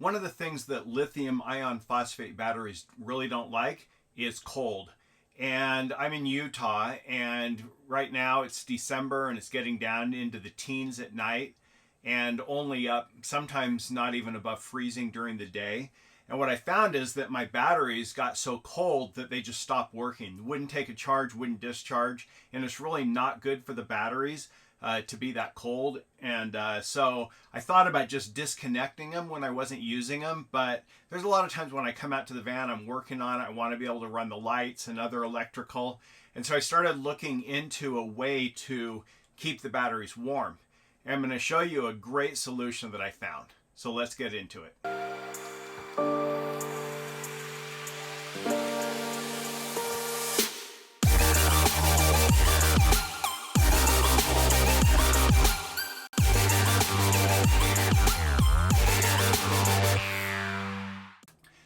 One of the things that lithium ion phosphate batteries really don't like is cold. And I'm in Utah, and right now it's December and it's getting down into the teens at night and only up, sometimes not even above freezing during the day. And what I found is that my batteries got so cold that they just stopped working. Wouldn't take a charge, wouldn't discharge, and it's really not good for the batteries to be that cold. And so I thought about just disconnecting them when I wasn't using them, but there's a lot of times when I come out to the van, I'm working on it, I want to be able to run the lights and other electrical. And so I started looking into a way to keep the batteries warm. And I'm going to show you a great solution that I found. So let's get into it.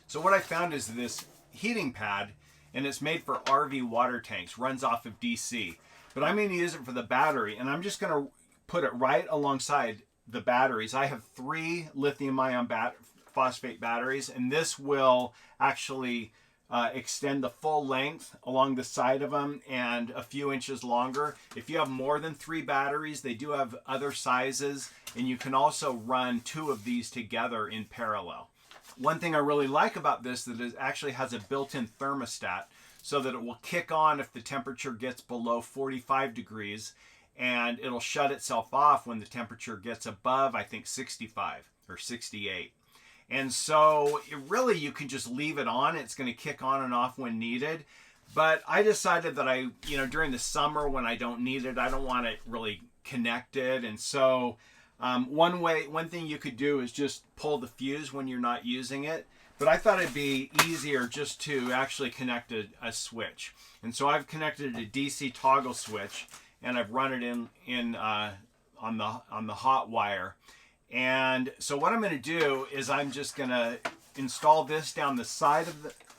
So what I found is this heating pad, and it's made for RV water tanks, runs off of DC. But I'm going to use it for the battery, and I'm just going to put it right alongside the batteries. I have 3 lithium ion phosphate batteries, and this will actually extend the full length along the side of them and a few inches longer. If you have more than 3 batteries, they do have other sizes, and you can also run 2 of these together in parallel. One thing I really like about this is that it actually has a built-in thermostat so that it will kick on if the temperature gets below 45 degrees, and it'll shut itself off when the temperature gets above, I think, 65 or 68. And so you can just leave it on. It's going to kick on and off when needed. But I decided that during the summer when I don't need it, I don't want it really connected. And so one thing you could do is just pull the fuse when you're not using it. But I thought it'd be easier just to actually connect a switch. And so I've connected a DC toggle switch, and I've run it on the hot wire. And so what I'm going to do is I'm just going to install this down the side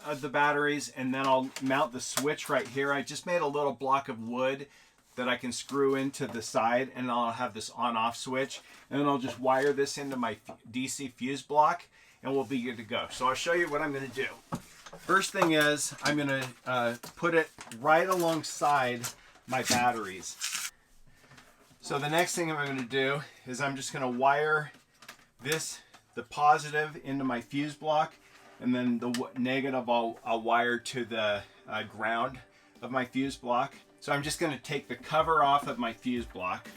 of the batteries, and then I'll mount the switch right here. I just made a little block of wood that I can screw into the side, and I'll have this on-off switch, and then I'll just wire this into my DC fuse block, and we'll be good to go. So I'll show you what I'm going to do. First thing is I'm going to put it right alongside my batteries. So the next thing I'm going to do is I'm just going to wire the positive into my fuse block, and then the negative I'll wire to the ground of my fuse block. So I'm just going to take the cover off of my fuse block.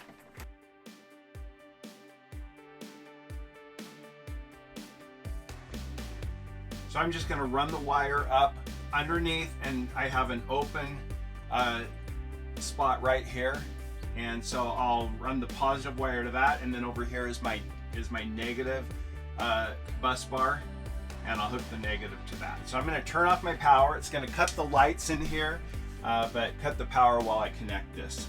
So I'm just going to run the wire up underneath, and I have an open spot right here. And so I'll run the positive wire to that, and then over here is my negative bus bar, and I'll hook the negative to that. So I'm going to turn off my power. It's going to cut the lights in here, but cut the power while I connect this.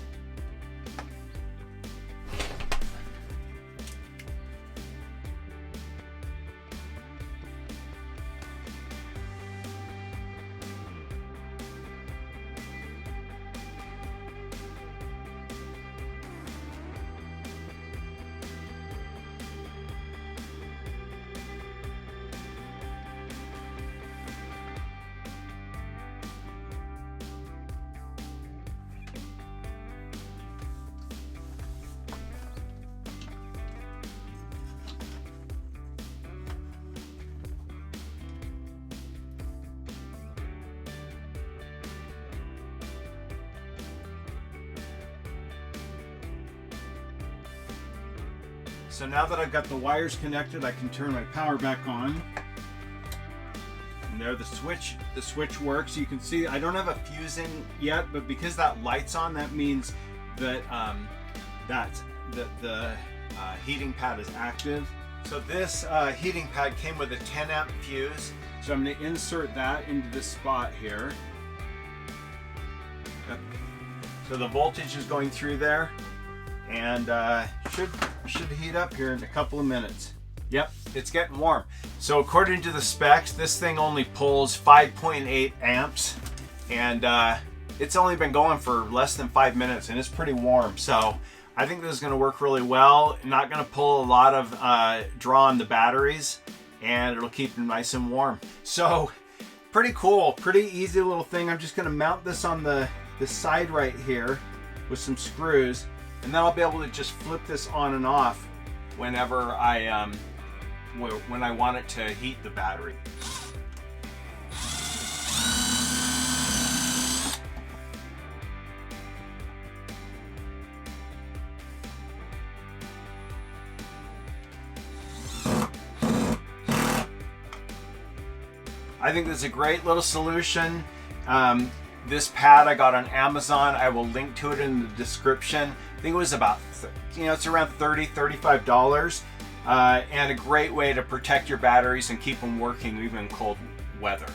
So now that I've got the wires connected, I can turn my power back on. And there the switch works. You can see I don't have a fuse in yet, but because that light's on, that means that the heating pad is active. So this heating pad came with a 10 amp fuse. So I'm going to insert that into this spot here. So the voltage is going through there, and should heat up here in a couple of minutes. Yep, it's getting warm. So according to the specs, this thing only pulls 5.8 amps, and it's only been going for less than 5 minutes, and it's pretty warm. So I think this is going to work really well. Not going to pull a lot of draw on the batteries, and it'll keep them nice and warm. So pretty cool, pretty easy little thing. I'm just gonna mount this on the side right here with some screws, and then I'll be able to just flip this on and off whenever when I want it to heat the battery. I think this is a great little solution. This pad I got on Amazon. I will link to it in the description. I think it was about, it's around $30, $35. And a great way to protect your batteries and keep them working even in cold weather.